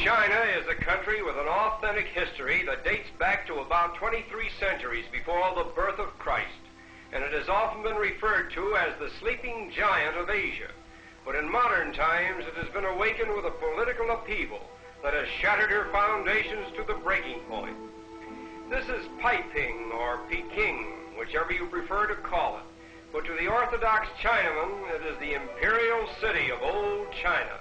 China is a country with an authentic history that dates back to about 23 centuries before the birth of Christ, and it has often been referred to as the sleeping giant of Asia. But in modern times, it has been awakened with a political upheaval that has shattered her foundations to the breaking point. This is Peking, or Peking, whichever you prefer to call it. But to the Orthodox Chinaman, it is the Imperial city of old China.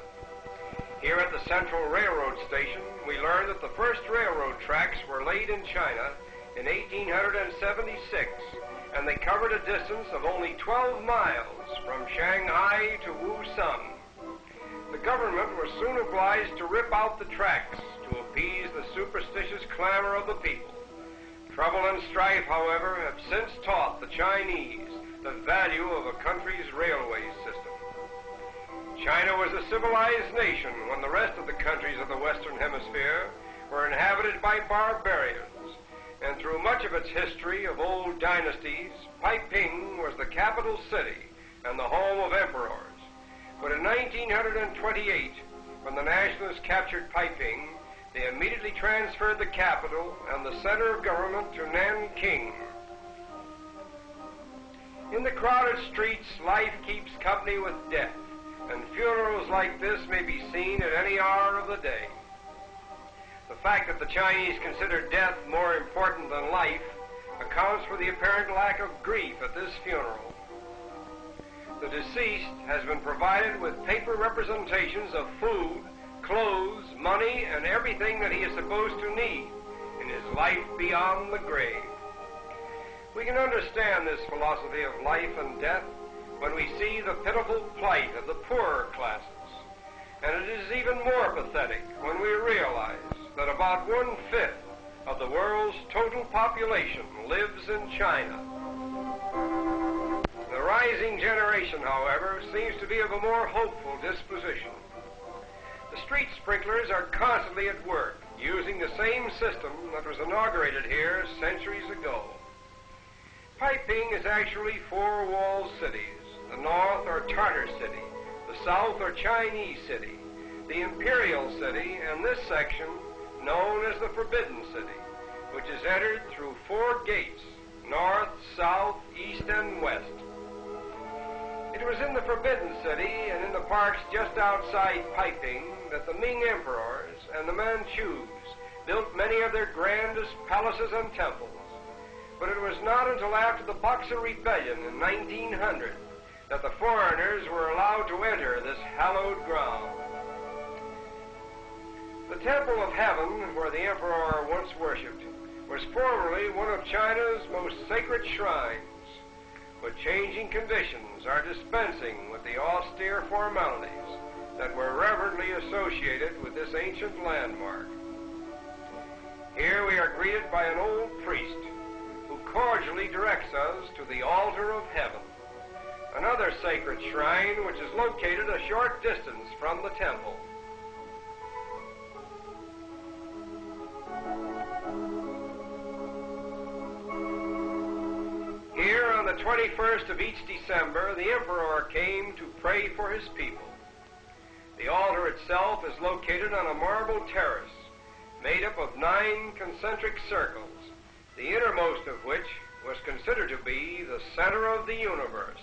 Here at the Central Railroad Station, we learn that the first railroad tracks were laid in China in 1876, and they covered a distance of only 12 miles from Shanghai to Wusan. The government was soon obliged to rip out the tracks to appease the superstitious clamor of the people. Trouble and strife, however, have since taught the Chinese the value of a country's railway system. China was a civilized nation when the rest of the countries of the Western Hemisphere were inhabited by barbarians, and through much of its history of old dynasties, Peking was the capital city and the home of emperors. But in 1928, when the nationalists captured Peking, they immediately transferred the capital and the center of government to Nanking. In the crowded streets, life keeps company with death, and funerals like this may be seen at any hour of the day. The fact that the Chinese consider death more important than life accounts for the apparent lack of grief at this funeral. The deceased has been provided with paper representations of food, clothes, money, and everything that he is supposed to need in his life beyond the grave. We can understand this philosophy of life and death when we see the pitiful plight of the poorer classes. And it is even more pathetic when we realize that about 1/5 of the world's total population lives in China. The rising generation, however, seems to be of a more hopeful disposition. The street sprinklers are constantly at work, using the same system that was inaugurated here centuries ago. Peking is actually 4 walled cities. The north or Tartar city, the south or Chinese city, the Imperial city, and this section known as the Forbidden City, which is entered through 4 gates, north, south, east, and west. It was in the Forbidden City and in the parks just outside Peking that the Ming emperors and the Manchus built many of their grandest palaces and temples. But it was not until after the Boxer Rebellion in 1900 that the foreigners were allowed to enter this hallowed ground. The Temple of Heaven, where the emperor once worshipped, was formerly one of China's most sacred shrines, but changing conditions are dispensing with the austere formalities that were reverently associated with this ancient landmark. Here we are greeted by an old priest who cordially directs us to the altar of heaven, another sacred shrine which is located a short distance from the temple. Here on the 21st of each December, the emperor came to pray for his people. The altar itself is located on a marble terrace made up of 9 concentric circles, the innermost of which was considered to be the center of the universe.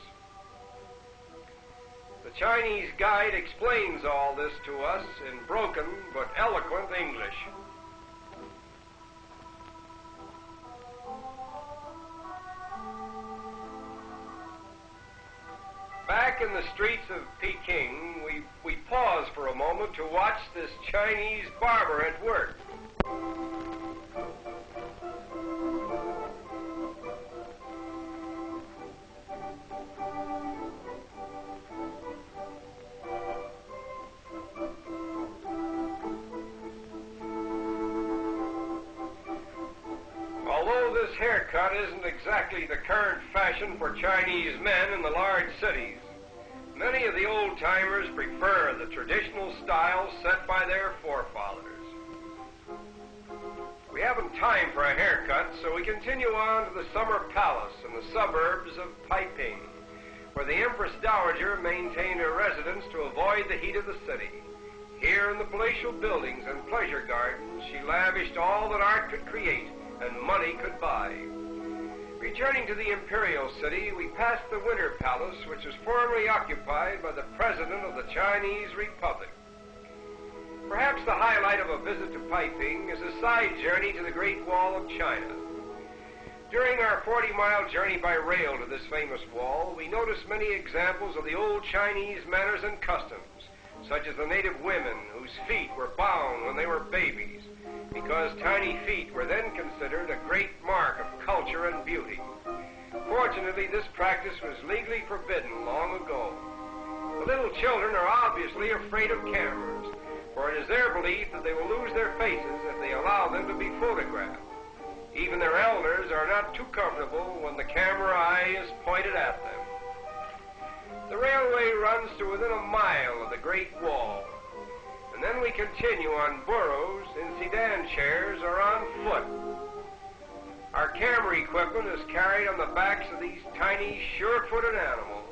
The Chinese guide explains all this to us in broken but eloquent English. Back in the streets of Peking, we pause for a moment to watch this Chinese barber at work. Although this haircut isn't exactly the current fashion for Chinese men in the large cities, many of the old-timers prefer the traditional style set by their forefathers. We haven't time for a haircut, so we continue on to the Summer Palace in the suburbs of Peking, where the Empress Dowager maintained her residence to avoid the heat of the city. Here in the palatial buildings and pleasure gardens, she lavished all that art could create and money could buy. Returning to the Imperial city, we passed the Winter Palace, which was formerly occupied by the President of the Chinese Republic. Perhaps the highlight of a visit to Peking is a side journey to the Great Wall of China. During our 40-mile journey by rail to this famous wall, we noticed many examples of the old Chinese manners and customs, such as the native women whose feet were bound when they were babies, because tiny feet were then considered a great mark of culture and beauty. Fortunately, this practice was legally forbidden long ago. The little children are obviously afraid of cameras, for it is their belief that they will lose their faces if they allow them to be photographed. Even their elders are not too comfortable when the camera eye is pointed at them. The railway runs to within a mile of the Great Wall, and then we continue on burros, in sedan chairs, or on foot. Our camera equipment is carried on the backs of these tiny, sure-footed animals.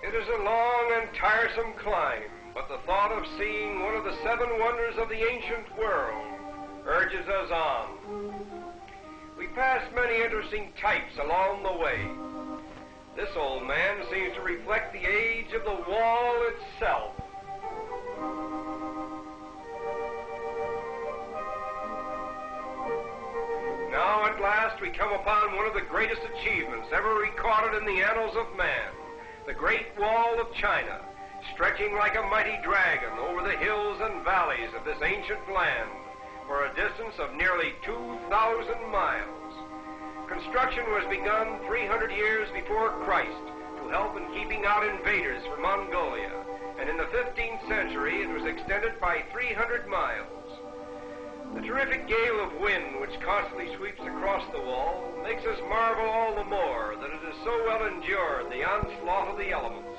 It is a long and tiresome climb, but the thought of seeing one of the 7 wonders of the ancient world urges us on. We pass many interesting types along the way. This old man seems to reflect the age of the wall itself. Now at last we come upon one of the greatest achievements ever recorded in the annals of man, the Great Wall of China, stretching like a mighty dragon over the hills and valleys of this ancient land for a distance of nearly 2,000 miles. Construction was begun 300 years before Christ to help in keeping out invaders from Mongolia, and in the 15th century it was extended by 300 miles. The terrific gale of wind which constantly sweeps across the wall makes us marvel all the more that it has so well endured the onslaught of the elements.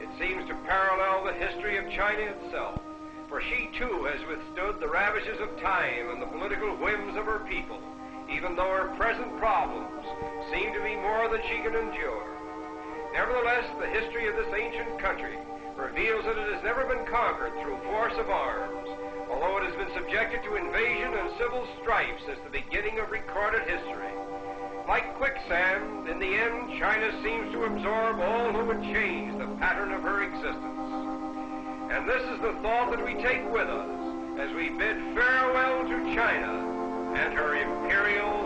It seems to parallel the history of China itself, for she too has withstood the ravages of time and the political whims of her people, even though her present problems seem to be more than she can endure. Nevertheless, the history of this ancient country reveals that it has never been conquered through force of arms, although it has been subjected to invasion and civil strife since the beginning of recorded history. Like quicksand, in the end, China seems to absorb all who would change the pattern of her existence. And this is the thought that we take with us as we bid farewell to China and her imperial